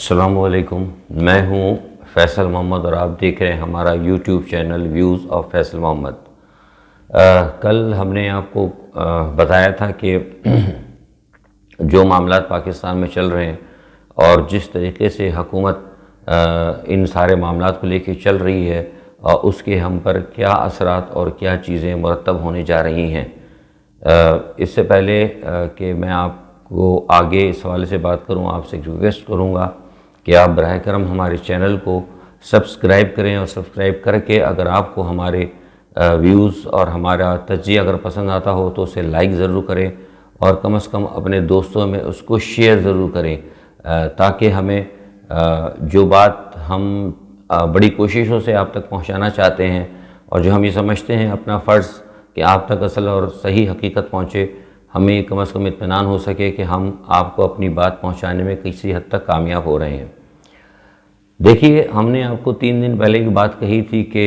अस्सलामुअलैकुम। मैं हूं फैसल मोहम्मद और आप देख रहे हैं हमारा YouTube channel views of Faisal Mohammed. कल हमने आपको बताया था कि जो मामलात पाकिस्तान में चल रहे हैं और जिस तरीके से हुकूमत इन सारे मामलात को लेकर चल रही है उसके हम पर क्या असरात और क्या चीज़ें मुरतब होने जा रही हैं। इससे पहले कि मैं आपको आगे इस हवाले से बात करूं, आपसे रिक्वेस्ट करूंगा कि आप बराह करम हमारे चैनल को सब्सक्राइब करें और सब्सक्राइब करके अगर आपको हमारे व्यूज़ और हमारा तज्ज़िया अगर पसंद आता हो तो उसे लाइक ज़रूर करें और कम से कम अपने दोस्तों में उसको शेयर ज़रूर करें, ताकि हमें जो बात हम बड़ी कोशिशों से आप तक पहुंचाना चाहते हैं और जो हम ये समझते हैं अपना फ़र्ज़ कि आप तक असल और सही हकीकत पहुँचे, हमें कम से कम इत्मीनान हो सके कि हम आपको अपनी बात पहुँचाने में किसी हद तक कामयाब हो रहे हैं। देखिए, हमने आपको 3 दिन पहले की बात कही थी कि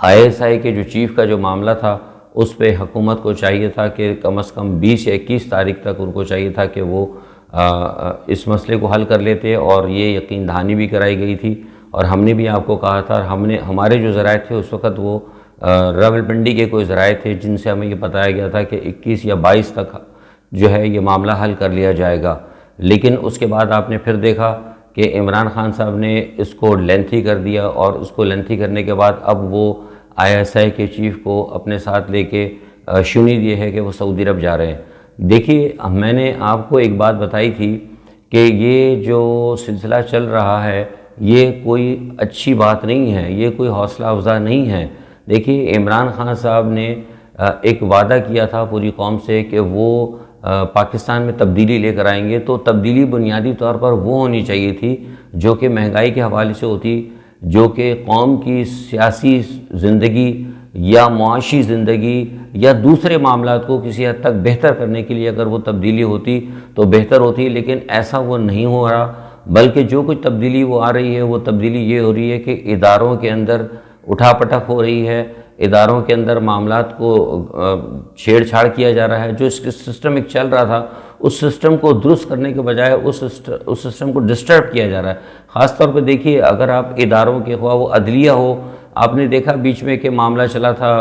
ISI के जो चीफ़ का जो मामला था उस पे हुकूमत को चाहिए था कि कम से कम 20 या 21 तारीख तक उनको चाहिए था कि वो इस मसले को हल कर लेते, और ये यकीन दहानी भी कराई गई थी। और हमने भी आपको कहा था, हमारे जो ज़राए थे उस वक़्त वो रावलपिंडी के कोई ज़राए थे जिनसे हमें ये बताया गया था कि 21 या 22 तक जो है ये मामला हल कर लिया जाएगा। लेकिन उसके बाद आपने फिर देखा कि इमरान खान साहब ने इसको लेंथी कर दिया, और उसको लेंथी करने के बाद अब वो ISI के चीफ़ को अपने साथ लेके शुनी दिए है कि वो सऊदी अरब जा रहे हैं। देखिए, मैंने आपको एक बात बताई थी कि ये जो सिलसिला चल रहा है ये कोई अच्छी बात नहीं है, ये कोई हौसला अफजा नहीं है। देखिए, इमरान खान साहब ने एक वादा किया था पूरी कौम से कि वो पाकिस्तान में तब्दीली लेकर आएंगे, तो तब्दीली बुनियादी तौर पर वो होनी चाहिए थी जो कि महंगाई के हवाले से होती, जो कि कौम की सियासी ज़िंदगी या मुआशी ज़िंदगी या दूसरे मामलात को किसी हद तक बेहतर करने के लिए अगर वो तब्दीली होती तो बेहतर होती। लेकिन ऐसा वो नहीं हो रहा, बल्कि जो कुछ तब्दीली वो आ रही है वो तब्दीली ये हो रही है कि इदारों के अंदर उठापटक हो रही है, इदारों के अंदर मामलात को छेड़छाड़ किया जा रहा है। जो सिस्टम एक चल रहा था उस सिस्टम को दुरुस्त करने के बजाय उस सिस्टम को डिस्टर्ब किया जा रहा है। ख़ास तौर पर देखिए, अगर आप इदारों के ख्वाह वो अदलिया हो, आपने देखा बीच में कि मामला चला था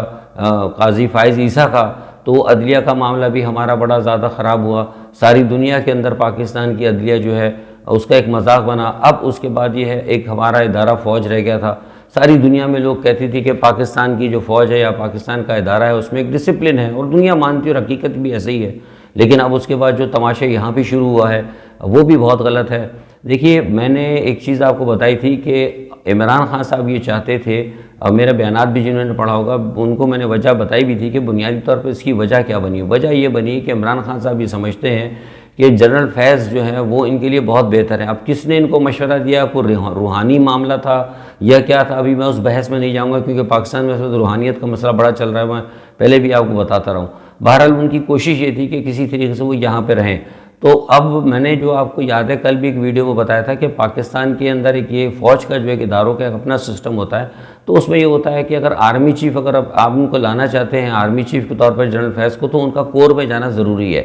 काजी फ़ाइज़ ईसा का, तो वो अदलिया का मामला भी हमारा बड़ा ज़्यादा ख़राब हुआ। सारी दुनिया के अंदर पाकिस्तान की अदलिया जो है उसका एक मजाक बना। अब उसके बाद ये है, एक हमारा इदारा फ़ौज रह गया था। सारी दुनिया में लोग कहती थी कि पाकिस्तान की जो फ़ौज है या पाकिस्तान का इदारा है उसमें एक डिसिप्लिन है, और दुनिया मानती है और हकीकत भी ऐसे ही है। लेकिन अब उसके बाद जो तमाशा यहाँ भी शुरू हुआ है वो भी बहुत गलत है। देखिए, मैंने एक चीज़ आपको बताई थी कि इमरान खान साहब ये चाहते थे, और मेरे बयानात भी जिन्होंने पढ़ा होगा उनको मैंने वजह बताई भी थी कि बुनियादी तौर पर इसकी वजह क्या बनी। वजह ये बनी कि इमरान खान साहब ये समझते हैं कि जनरल फैज़ जो है वो इनके लिए बहुत बेहतर है। अब किसने इनको मशवरा दिया, कोई रूहानी मामला था या क्या था, अभी मैं उस बहस में नहीं जाऊंगा क्योंकि पाकिस्तान में तो रूहानियत का मसला बड़ा चल रहा है, मैं पहले भी आपको बताता रहा हूँ। बहरहाल उनकी कोशिश ये थी कि किसी तरीके से वो यहाँ पर रहें। तो अब मैंने जो आपको याद है कल भी एक वीडियो में बताया था कि पाकिस्तान के अंदर एक ये फ़ौज का जो एक इदारों का अपना सिस्टम होता है, तो उसमें ये होता है कि अगर आर्मी चीफ़ अगर आप उनको लाना चाहते हैं आर्मी चीफ़ के तौर पर जनरल फैज़ को, तो उनका कोर में जाना ज़रूरी है।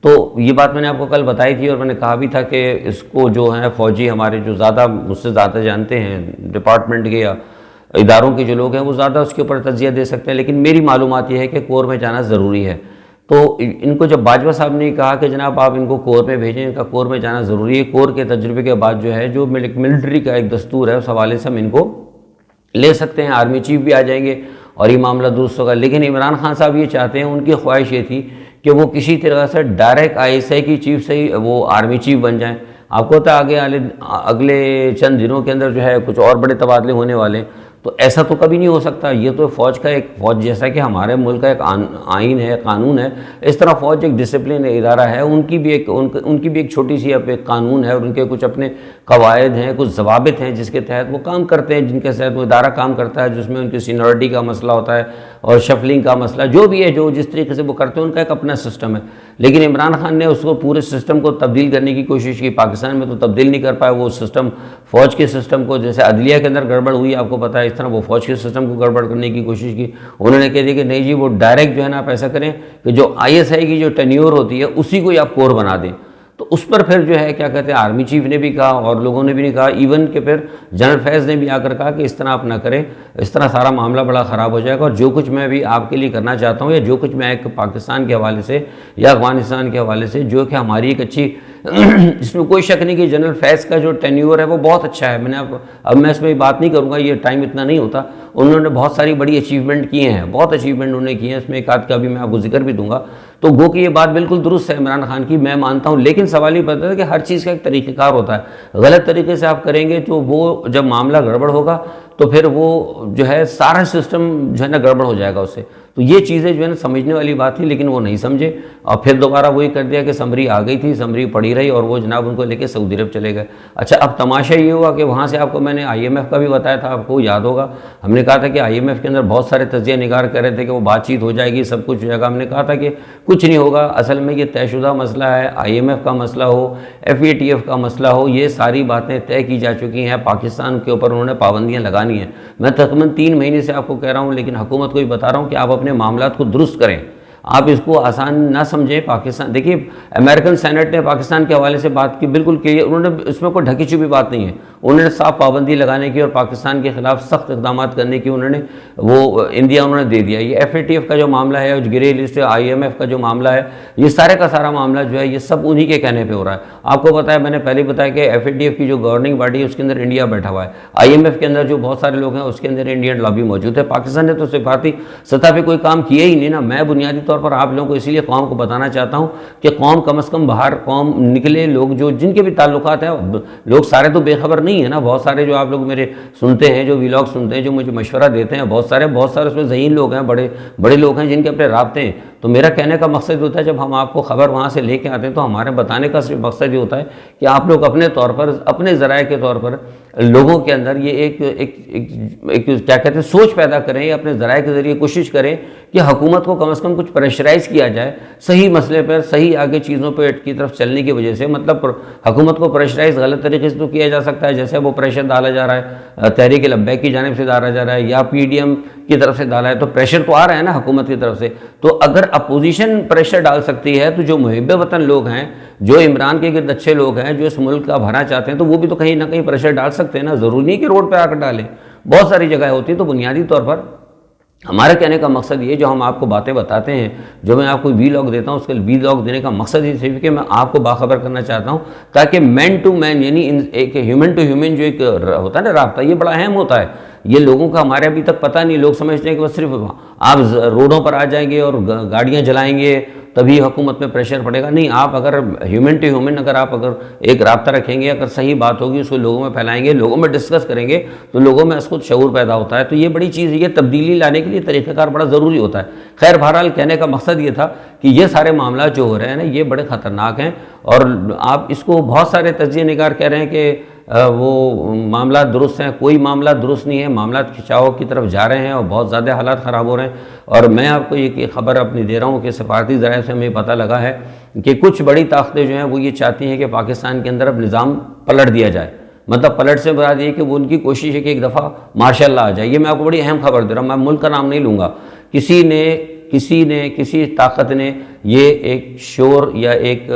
तो ये बात मैंने आपको कल बताई थी, और मैंने कहा भी था कि इसको जो है फ़ौजी हमारे जो ज़्यादा मुझसे ज़्यादा जानते हैं डिपार्टमेंट के या इदारों के जो लोग हैं वो ज़्यादा उसके ऊपर तज्ज़िया दे सकते हैं, लेकिन मेरी मालूमात ये है कि कोर में जाना ज़रूरी है। तो इनको जब बाजवा साहब ने कहा कि जनाब आप इनको कोर में भेजें, इनका कोर में जाना ज़रूरी है, कोर के तजुर्बे के बाद जो है जो मिलिट्री का एक दस्तूर है उस हवाले से हम इनको ले सकते हैं, आर्मी चीफ़ भी आ जाएंगे और ये मामला दुरुस्त होगा। लेकिन इमरान खान साहब ये चाहते हैं, उनकी ख्वाहिश ये थी कि वो किसी तरह से डायरेक्ट ISI की चीफ़ से ही वो आर्मी चीफ़ बन जाएं। आपको तो आगे अगले चंद दिनों के अंदर जो है कुछ और बड़े तबादले होने वाले हैं, तो ऐसा तो कभी नहीं हो सकता। ये तो फ़ौज का एक फ़ौज जैसा कि हमारे मुल्क का एक आइन है, कानून है, इस तरह फ़ौज एक डिसिप्लिन इदारा है, उनकी भी एक छोटी सी एक कानून है और उनके कुछ अपने कवायद हैं, कुछ ज़वाबित हैं जिसके तहत वो काम करते हैं, जिनके तहत वो इदारा काम करता है, जिसमें उनकी सीनियरिटी का मसला होता है और शफलिंग का मसला जो भी है, जो जिस तरीके से वो करते हैं उनका एक अपना सिस्टम है। लेकिन इमरान खान ने उसको पूरे सिस्टम को तब्दील करने की कोशिश की, पाकिस्तान में तो तब्दील नहीं कर पाए वो सिस्टम, फ़ौज के सिस्टम को। जैसे अदलिया के अंदर गड़बड़ हुई आपको पता है, इस तरह वो फ़ौज के सिस्टम को गड़बड़ करने की कोशिश की। उन्होंने कह दिया कि नहीं जी, वो डायरेक्ट जो है ना आप ऐसा करें कि जो ISI की जो टेन्योर होती है उसी को ही आप कोर बना दें। तो उस पर फिर जो है क्या कहते हैं आर्मी चीफ ने भी कहा और लोगों ने भी नहीं कहा, इवन के फिर जनरल फैज़ ने भी आकर कहा कि इस तरह आप ना करें, इस तरह सारा मामला बड़ा ख़राब हो जाएगा। और जो कुछ मैं भी आपके लिए करना चाहता हूँ या जो कुछ मैं एक पाकिस्तान के हवाले से या अफगानिस्तान के हवाले से जो कि हमारी एक अच्छी इसमें कोई शक नहीं कि जनरल फैज़ का जो टेन्योर है वो बहुत अच्छा है। मैंने अब मैं इसमें बात नहीं करूँगा, ये टाइम इतना नहीं होता। उन्होंने बहुत सारी बड़ी अचीवमेंट किए हैं, बहुत अचीवमेंट उन्होंने किए हैं, इसमें एक आध का भी मैं आपको जिक्र भी दूंगा। तो गो कि ये बात बिल्कुल दुरुस्त है इमरान खान की, मैं मानता हूँ। लेकिन सवाल ये पता है कि हर चीज़ का एक तरीक़ेकार होता है। गलत तरीके से आप करेंगे तो वो जब मामला गड़बड़ होगा तो फिर वो जो है सारा सिस्टम जो है ना गड़बड़ हो जाएगा उससे। तो ये चीज़ें जो है ना समझने वाली बात थी, लेकिन वो नहीं समझे और फिर दोबारा वही कर दिया कि समरी आ गई थी, समरी पड़ी रही और वो जनाब उनको लेके सऊदी अरब चले गए। अच्छा, अब तमाशा ये हुआ कि वहाँ से आपको मैंने IMF का भी बताया था, आपको याद होगा। हमने कहा था कि IMF के अंदर बहुत सारे तजिया निगार कर रहे थे कि वो बातचीत हो जाएगी, सब कुछ हो जाएगा। हमने कहा था कि कुछ नहीं होगा। असल में ये तयशुदा मसला है, IMF का मसला हो, FATF का मसला हो, ये सारी बातें तय की जा चुकी हैं। पाकिस्तान के ऊपर उन्होंने पाबंदियाँ लगानी हैं। मैं तकरीबन 3 महीने से आपको कह रहा हूँ, लेकिन हुकूमत को भी बता रहा हूँ कि आप अपने मामलात को दुरुस्त करें, आप इसको आसान ना समझें। पाकिस्तान देखिए, अमेरिकन सेनेट ने पाकिस्तान के हवाले से बात की, बिल्कुल क्लियर, उन्होंने इसमें कोई ढकी छुपी बात नहीं है। उन्होंने साफ पाबंदी लगाने की और पाकिस्तान के खिलाफ सख्त इक़दाम करने की उन्होंने वो इंडिया उन्होंने दे दिया। ये FATF का जो मामला है, जो ग्रे लिस्ट है, IMF का जो मामला है, ये सारे का सारा मामला जो है ये सब उन्हीं के कहने पर हो रहा है। आपको पता है, मैंने पहले बताया कि FATF की जो गवर्निंग बॉडी है उसके अंदर इंडिया बैठा हुआ है। IMF के अंदर जो बहुत सारे लोग हैं उसके अंदर इंडियन लॉबी मौजूद है। पाकिस्तान ने तो सिफारती सतह पर कोई काम किया ही नहीं ना। मैं बुनियादी तौर पर आप लोगों को इसलिए कौम को बताना चाहता हूँ कि कौम कम से कम बाहर कौम निकले, लोग जो जिनके भी ताल्लुकात हैं, लोग सारे तो बेखबर नहीं है ना। बहुत सारे जो आप लोग मेरे सुनते हैं, जो व्लॉग सुनते हैं, जो मुझे मशवरा देते हैं, बहुत सारे उसमें ज़हीन लोग हैं, बड़े बड़े लोग हैं जिनके अपने राब्ते हैं। तो मेरा कहने का मकसद होता है, जब हम आपको खबर वहाँ से लेके आते हैं तो हमारे बताने का सिर्फ मकसद ये होता है कि आप लोग अपने तौर पर, अपने ज़राए के तौर पर लोगों के अंदर ये एक क्या कहते हैं सोच पैदा करें, अपने ज़राए के ज़रिए कोशिश करें कि हुकूमत को कम से कम कुछ प्रेशराइज़ किया जाए सही मसले पर, सही आगे चीज़ों पर की तरफ चलने की वजह से। मतलब हुकूमत को प्रेशराइज़ गलत तरीके से तो किया जा सकता है, जैसे वो प्रेशर डाला जा रहा है, तहरीक लब्बैक की जानिब से डाला जा रहा है या PDM की तरफ से डाला है, तो प्रेशर तो आ रहा है ना हुकूमत की तरफ से। तो अगर अपोजिशन प्रेशर डाल सकती है तो जो मुहिब वतन लोग हैं, जो इमरान के गिर्द अच्छे लोग हैं, जो इस मुल्क का भला चाहते हैं, तो वो भी तो कहीं ना कहीं प्रेशर डाल सकते हैं ना। ज़रूरी नहीं कि रोड पर आकर डालें, बहुत सारी जगह होती है। तो बुनियादी तौर पर हमारे कहने का मकसद ये, जो हम आपको बातें बताते हैं, जो मैं आपको वीलॉग देता हूँ, उसके वीलॉग देने का मकसद ये सिर्फ कि मैं आपको बाखबर करना चाहता हूँ, ताकि मैन टू मैन यानी एक ह्यूमन टू ह्यूमन जो एक होता है ना राब्ता, ये बड़ा अहम होता है। ये लोगों का हमारे अभी तक पता नहीं, लोग समझते हैं कि बस सिर्फ आप रोडों पर आ जाएंगे और गाड़ियाँ जलाएंगे तभी हुकूमत में प्रेशर पड़ेगा। नहीं, आप अगर ह्यूमन टू ह्यूमन अगर आप अगर एक राब्ता रखेंगे, अगर सही बात होगी उसको लोगों में फैलाएंगे, लोगों में डिस्कस करेंगे, तो लोगों में खुद शऊर पैदा होता है। तो ये बड़ी चीज़, ये तब्दीली लाने के लिए तरीक़ाकार बड़ा ज़रूरी होता है। खैर, बहरहाल कहने का मकसद ये था कि ये सारे मामला जो हो रहे हैं ना, ये बड़े ख़तरनाक हैं और आप इसको बहुत सारे तजिए निगार कह रहे हैं कि वो मामला दुरुस्त हैं। कोई मामला दुरुस्त नहीं है, मामला खिंचाव की तरफ जा रहे हैं और बहुत ज़्यादा हालात ख़राब हो रहे हैं। और मैं आपको ये खबर अपनी दे रहा हूँ कि सफारती ज़राए से हमें पता लगा है कि कुछ बड़ी ताकतें जो हैं वो ये चाहती हैं कि पाकिस्तान के अंदर अब निज़ाम पलट दिया जाए। मतलब पलट से बता दिए कि वो उनकी कोशिश है कि एक दफ़ा मार्शल लॉ आ जाए। ये मैं आपको बड़ी अहम खबर दे रहा हूँ, मैं मुल्क का नाम नहीं लूँगा। किसी ताकत ने ये एक शोर या एक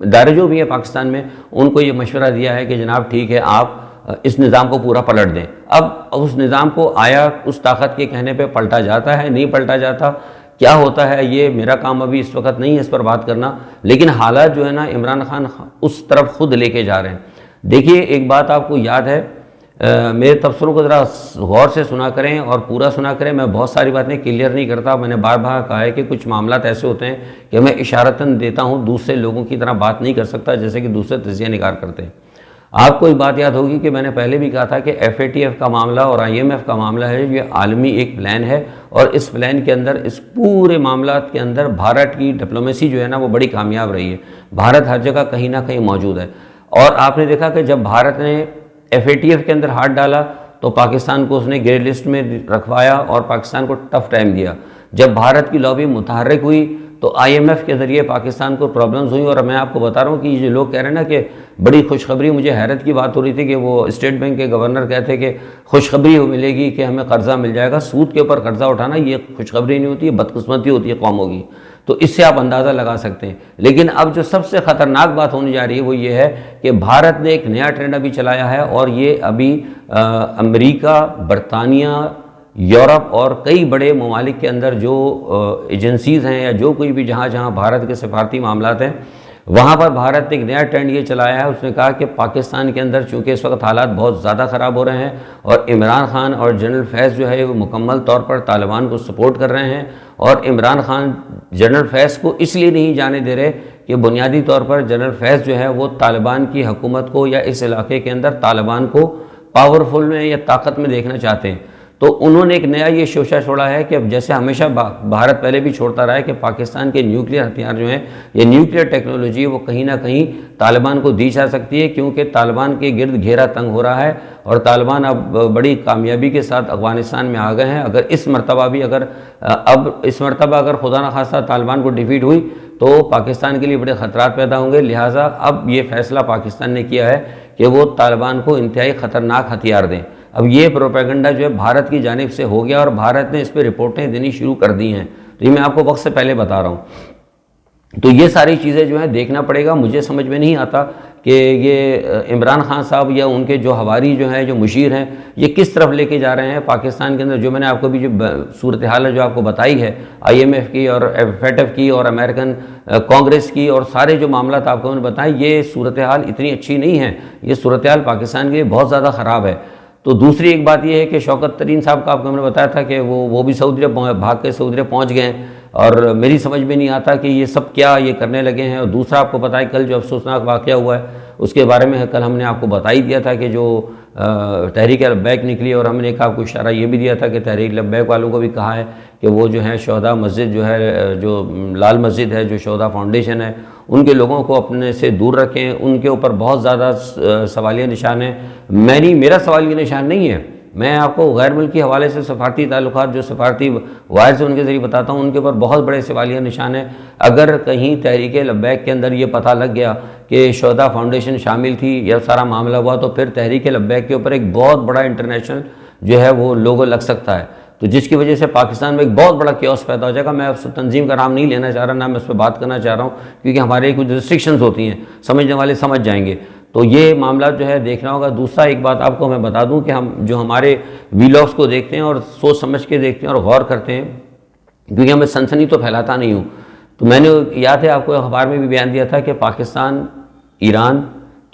दायरे जो भी है पाकिस्तान में, उनको ये मशवरा दिया है कि जनाब ठीक है, आप इस निज़ाम को पूरा पलट दें। अब उस निज़ाम को आया उस ताकत के कहने पे पलटा जाता है, नहीं पलटा जाता, क्या होता है, ये मेरा काम अभी इस वक्त नहीं है इस पर बात करना। लेकिन हालात जो है ना, इमरान खान उस तरफ खुद लेके जा रहे हैं। देखिए, एक बात आपको याद है, मेरे तबसरों को ज़रा गौर से सुना करें और पूरा सुना करें। मैं बहुत सारी बातें क्लियर नहीं करता। मैंने बार बार कहा है कि कुछ मामला ऐसे होते हैं कि मैं इशारतन देता हूँ, दूसरे लोगों की तरह बात नहीं कर सकता जैसे कि दूसरे तजिया निगार करते हैं। आपको एक बात याद होगी कि मैंने पहले भी कहा था कि FATF का मामला और IMF का मामला है, ये आलमी एक प्लान है और इस प्लान के अंदर, इस पूरे मामला के अंदर भारत की डिप्लोमेसी जो है ना वो बड़ी कामयाब रही है। भारत हर जगह कहीं ना कहीं मौजूद है। और आपने देखा कि जब भारत ने FATF के अंदर हाथ डाला तो पाकिस्तान को उसने ग्रे लिस्ट में रखवाया और पाकिस्तान को टफ टाइम दिया। जब भारत की लॉबी मुतहर्रिक हुई तो IMF के ज़रिए पाकिस्तान को प्रॉब्लम्स हुई। और मैं आपको बता रहा हूँ कि ये लोग कह रहे हैं ना कि बड़ी खुशखबरी, मुझे हैरत की बात हो रही थी कि वो स्टेट बैंक के गवर्नर कहते कि खुशखबरी मिलेगी कि हमें कर्जा मिल जाएगा। सूद के ऊपर कर्जा उठाना ये खुशखबरी नहीं होती, ये बदकिस्मती होती है कौमों की। तो इससे आप अंदाज़ा लगा सकते हैं। लेकिन अब जो सबसे ख़तरनाक बात होने जा रही है वो ये है कि भारत ने एक नया ट्रेंड अभी चलाया है, और ये अभी अमेरिका, बरतानिया, यूरोप और कई बड़े ममालिक के अंदर जो एजेंसीज़ हैं या जो कोई भी जहाँ जहाँ भारत के सफारती मामलात हैं, वहाँ पर भारत ने एक नया ट्रेंड ये चलाया है। उसने कहा कि पाकिस्तान के अंदर चूँकि इस वक्त हालात बहुत ज़्यादा ख़राब हो रहे हैं और इमरान खान और जनरल फैज़ जो है वो मुकम्मल तौर पर तालिबान को सपोर्ट कर रहे हैं, और इमरान खान जनरल फैज़ को इसलिए नहीं जाने दे रहे कि बुनियादी तौर पर जनरल फैज़ जो है वो तालिबान की हुकूमत को या इस इलाके के अंदर तालिबान को पावरफुल में या ताकत में देखना चाहते हैं। तो उन्होंने एक नया ये शोशा छोड़ा है कि अब जैसे हमेशा भारत पहले भी छोड़ता रहा है कि पाकिस्तान के न्यूक्लियर हथियार जो हैं, ये न्यूक्लियर टेक्नोलॉजी वो कहीं ना कहीं तालिबान को दी जा सकती है, क्योंकि तालिबान के गिर्द घेरा तंग हो रहा है और तालिबान अब बड़ी कामयाबी के साथ अफ़गानिस्तान में आ गए हैं। अगर इस मरतबा भी अगर खुदा न खास्ता तालिबान को डिफीट हुई तो पाकिस्तान के लिए बड़े ख़तरात पैदा होंगे। लिहाजा अब ये फ़ैसला पाकिस्तान ने किया है कि वो तालिबान को इंतहाई ख़तरनाक हथियार दें। अब ये प्रोपेगेंडा जो है भारत की जानिब से हो गया और भारत ने इस पर रिपोर्टें देनी शुरू कर दी हैं। तो ये मैं आपको वक्त से पहले बता रहा हूँ। तो ये सारी चीज़ें जो है देखना पड़ेगा। मुझे समझ में नहीं आता कि ये इमरान खान साहब या उनके जो हवारी जो हैं, जो मुशीर हैं, ये किस तरफ लेके जा रहे हैं पाकिस्तान के अंदर। जो मैंने आपको भी जो सूरत हाल है जो आपको बताई है IMF की और FATF की और अमेरिकन कांग्रेस की और सारे जो मामला आपको मैंने बताए, ये सूरत हाल इतनी अच्छी नहीं है। ये सूरत हाल पाकिस्तान के लिए बहुत ज़्यादा ख़राब है। तो दूसरी एक बात यह है कि शौकत तरीन साहब का आपको मैंने बताया था कि वो भी सऊदी अरब भाग के सऊदी अरब पहुँच गए, और मेरी समझ में नहीं आता कि ये सब क्या ये करने लगे हैं। और दूसरा आपको पता है कल जो अफसोसनाक वाक़या हुआ है उसके बारे में कल हमने आपको बता ही दिया था कि जो तहरीक लब्बैक निकली, और हमने एक आपको इशारा ये भी दिया था कि तहरीक लब्बैक वालों को भी कहा है कि वो जो है शोहदा मस्जिद जो है, जो लाल मस्जिद है, जो शोहदा फाउंडेशन है, उनके लोगों को अपने से दूर रखें। उनके ऊपर बहुत ज़्यादा सवालिया निशान है। मेरा सवालिया निशान नहीं है, मैं आपको गैर मुल्की हवाले से सफारती ताल्लुकात जो सफारती वायद से उनके ज़रिए बताता हूँ, उनके ऊपर बहुत बड़े सवालिया निशान है। अगर कहीं तहरीक लब्बैक के अंदर ये पता लग गया कि शोहदा फाउंडेशन शामिल थी या सारा मामला हुआ, तो फिर तहरीक लब्बैक के ऊपर एक बहुत बड़ा इंटरनेशनल जो है वो लोगो लग सकता है, तो जिसकी वजह से पाकिस्तान में एक बहुत बड़ा क्योस पैदा हो जाएगा। मैं उस तंजीम का नाम नहीं लेना चाह रहा, ना मैं उस पर बात करना चाह रहा हूँ, क्योंकि हमारे कुछ रिस्ट्रिक्शंस होती हैं, समझने वाले समझ जाएंगे। तो ये मामला जो है देखना होगा। दूसरा एक बात आपको मैं बता दूं कि हम जो हमारे वीलॉग्स को देखते हैं और सोच समझ के देखते हैं और गौर करते हैं, क्योंकि मैं सनसनी तो फैलाता नहीं हूँ। तो मैंने याद है आपको अखबार में भी बयान दिया था कि पाकिस्तान, ईरान,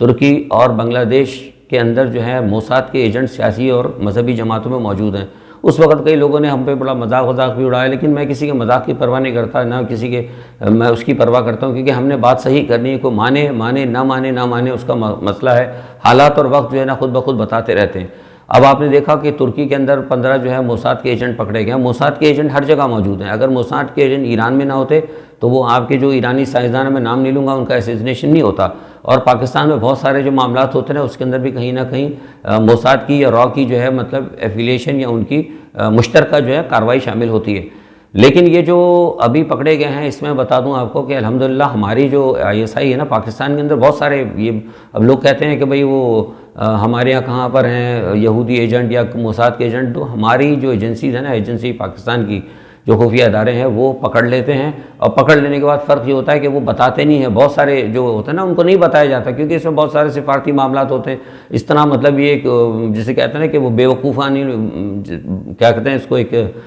तुर्की और बांग्लादेश के अंदर जो है मोसाद के एजेंट सियासी और मजहबी जमातों में मौजूद हैं। उस वक्त कई लोगों ने हम पे बड़ा मजाक भी उड़ाया, लेकिन मैं किसी के मजाक की परवाह नहीं करता, ना किसी के मैं उसकी परवाह करता हूँ, क्योंकि हमने बात सही करनी है। को माने ना माने उसका मसला है। हालात और वक्त जो है ना खुद ब खुद बताते रहते हैं। अब आपने देखा कि तुर्की के अंदर 15 जो है मोसाद के एजेंट पकड़े गए। मोसाद के एजेंट हर जगह मौजूद हैं। अगर मोसाद के एजेंट ईरान में ना होते तो वो आपके जो ईरानी साइंसदान, मैं नाम नहीं लूँगा, उनका असैसिनेशन नहीं होता। और पाकिस्तान में बहुत सारे जो मामलात होते हैं उसके अंदर भी कहीं ना कहीं मोसाद की या रॉ की जो है मतलब एफिलिएशन या उनकी मुश्तरका जो है कार्रवाई शामिल होती है। लेकिन ये जो अभी पकड़े गए हैं, इसमें बता दूं आपको कि अल्हम्दुलिल्लाह हमारी जो ISI है ना पाकिस्तान के अंदर, बहुत सारे ये अब लोग कहते हैं कि भाई वो हमारे यहाँ कहाँ पर हैं यहूदी एजेंट या मोसाद के एजेंट। तो हमारी जो एजेंसीज है ना, एजेंसी पाकिस्तान की जो खुफिया इदारे हैं वो पकड़ लेते हैं, और पकड़ लेने के बाद फ़र्क ये होता है कि वो बताते नहीं हैं। बहुत सारे जो होते हैं ना उनको नहीं बताया जाता, क्योंकि इसमें बहुत सारे सिफारती मामलात होते हैं। इस तरह मतलब ये एक जिसे कहते हैं ना कि वो बेवकूफ़ानी क्या कहते हैं इसको, एक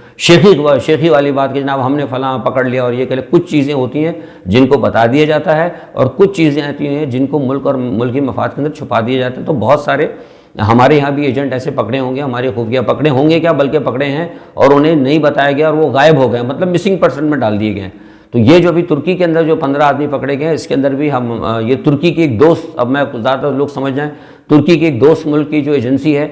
शेखी वाली बात कि जनाब हमने फ़लाँ पकड़ लिया और ये कह, कुछ चीज़ें होती हैं जिनको बता दिया जाता है और कुछ चीज़ें आती हैं जिनको मुल्क और मुल्की मफाद के अंदर छुपा दिए जाते हैं। तो बहुत सारे हमारे यहाँ भी एजेंट ऐसे पकड़े होंगे, हमारे खुफिया पकड़े होंगे क्या, बल्कि पकड़े हैं और उन्हें नहीं बताया गया और वो गायब हो गए, मतलब मिसिंग पर्सन में डाल दिए गए। तो ये जो अभी तुर्की के अंदर जो 15 आदमी पकड़े गए हैं, इसके अंदर भी हम ये तुर्की की एक दोस्त, अब मैं ज़्यादातर लोग समझ जाएं, तुर्की की एक दोस्त मुल्क की जो एजेंसी है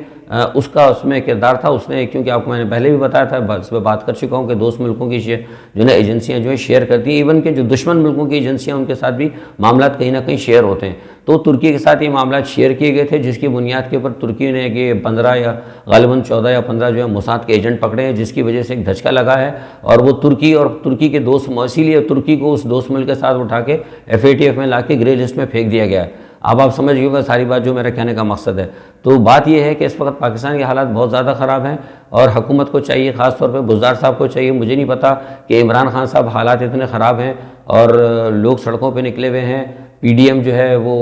उसका उसमें किरदार था। उसने, क्योंकि आपको मैंने पहले भी बताया था, इस पर बात कर चुका हूँ कि दोस्त मुल्कों की जो है एजेंसियाँ जो है शेयर करती हैं, इवन के जो दुश्मन मुल्कों की एजेंसियाँ उनके साथ भी मामला कहीं ना कहीं शेयर होते हैं। तो तुर्की के साथ ये मामला शेयर किए गए थे, जिसकी बुनियाद के ऊपर तुर्की ने कि 15 या गालिबन 14 या 15 जो है मोसाद के एजेंट पकड़े हैं, जिसकी वजह से एक धचका लगा है। और वो तुर्की के दोस्त, इसीलिए तुर्की को उस दोस्त मुल्क के साथ उठा के FATF में ला के ग्रे लिस्ट में फेंक दिया गया है। अब आप समझ गए होगा सारी बात जो मेरा कहने का मकसद है। तो बात यह है कि इस वक्त पाकिस्तान के हालात बहुत ज़्यादा ख़राब हैं और हुकूमत को चाहिए, ख़ास तौर पे गुलजार साहब को चाहिए, मुझे नहीं पता कि इमरान खान साहब हालात इतने ख़राब हैं और लोग सड़कों पे निकले हुए हैं। पीडीएम जो है वो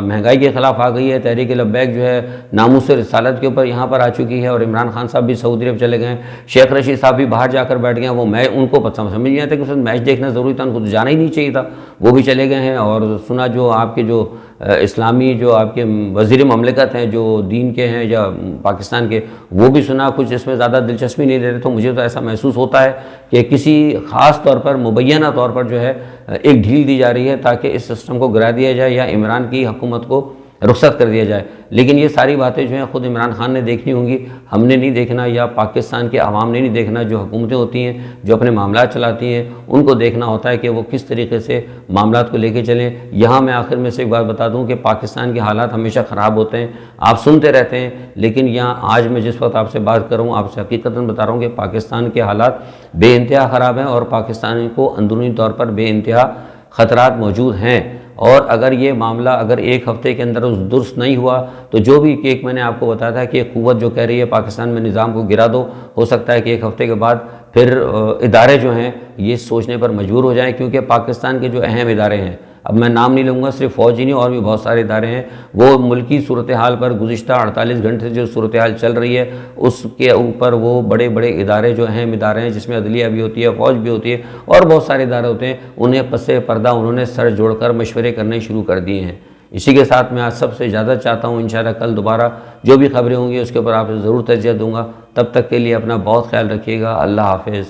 महंगाई के ख़िलाफ़ आ गई है, तहरीक लब्बैक जो है नामूस रिसालत के ऊपर यहाँ पर आ चुकी है और इमरान खान साहब भी सऊदी अरब चले गए, शेख रशीद साहब भी बाहर जाकर बैठ गए। वो मैच उनको पता समझ नहीं आता कि उस मैच देखना ज़रूरी था, उनको तो जाना ही नहीं चाहिए था, वो भी चले गए हैं। और सुना जो आपके जो इस्लामी जो आपके वज़ीर ममलिकत हैं जो दीन के हैं या पाकिस्तान के, वो भी सुना कुछ इसमें ज़्यादा दिलचस्पी नहीं ले रहे। तो मुझे तो ऐसा महसूस होता है कि किसी ख़ास तौर पर मुबैना तौर पर जो है एक ढील दी जा रही है ताकि इस सिस्टम को गिरा दिया जाए या इमरान की हुकूमत को रुखसत कर दिया जाए। लेकिन ये सारी बातें जो हैं ख़ुद इमरान खान ने देखनी होंगी, हमने नहीं देखना, या पाकिस्तान के अवाम ने नहीं देखना। जो हुकूमतें होती हैं जो अपने मामला चलाती हैं उनको देखना होता है कि वो किस तरीके से मामला को लेके चलें। यहाँ मैं आखिर में से एक बात बता दूँ कि पाकिस्तान के हालात हमेशा ख़राब होते हैं, आप सुनते रहते हैं, लेकिन यहाँ आज मैं जिस वक्त आपसे बात कर रहा हूँ आपसे हकीकतन बता रहा हूँ कि पाकिस्तान के हालात बेइंतहा ख़राब हैं और पाकिस्तान को अंदरूनी तौर पर बेइंतहा ख़तरात मौजूद हैं। और अगर ये मामला अगर एक हफ़्ते के अंदर दुरुस्त नहीं हुआ तो जो भी एक मैंने आपको बताया था कि एक क़ुव्वत जो कह रही है पाकिस्तान में निज़ाम को गिरा दो, हो सकता है कि एक हफ़्ते के बाद फिर इदारे जो हैं ये सोचने पर मजबूर हो जाएं, क्योंकि पाकिस्तान के जो अहम इदारे हैं, अब मैं नाम नहीं लूँगा, सिर्फ फ़ौज ही नहीं और भी बहुत सारे इदारे हैं, वो मुल्की सूरत हाल पर गुज़िश्ता 48 घंटे से जो सूरत हाल चल रही है उसके ऊपर वो बड़े बड़े इदारे जो अहम इदारे हैं जिसमें अदलिया भी होती है, फ़ौज भी होती है और बहुत सारे इदारे होते हैं, उन्हें पसे पर्दा उन्होंने सर जोड़कर मशवरे करने शुरू कर दिए हैं। इसी के साथ मैं आज सबसे ज़्यादा चाहता हूँ इंशाअल्लाह कल दोबारा जो भी खबरें होंगी उसके ऊपर आपसे ज़रूर तज्ज़िया दूँगा। तब तक के लिए अपना बहुत ख्याल रखिएगा। अल्लाह हाफ़िज़।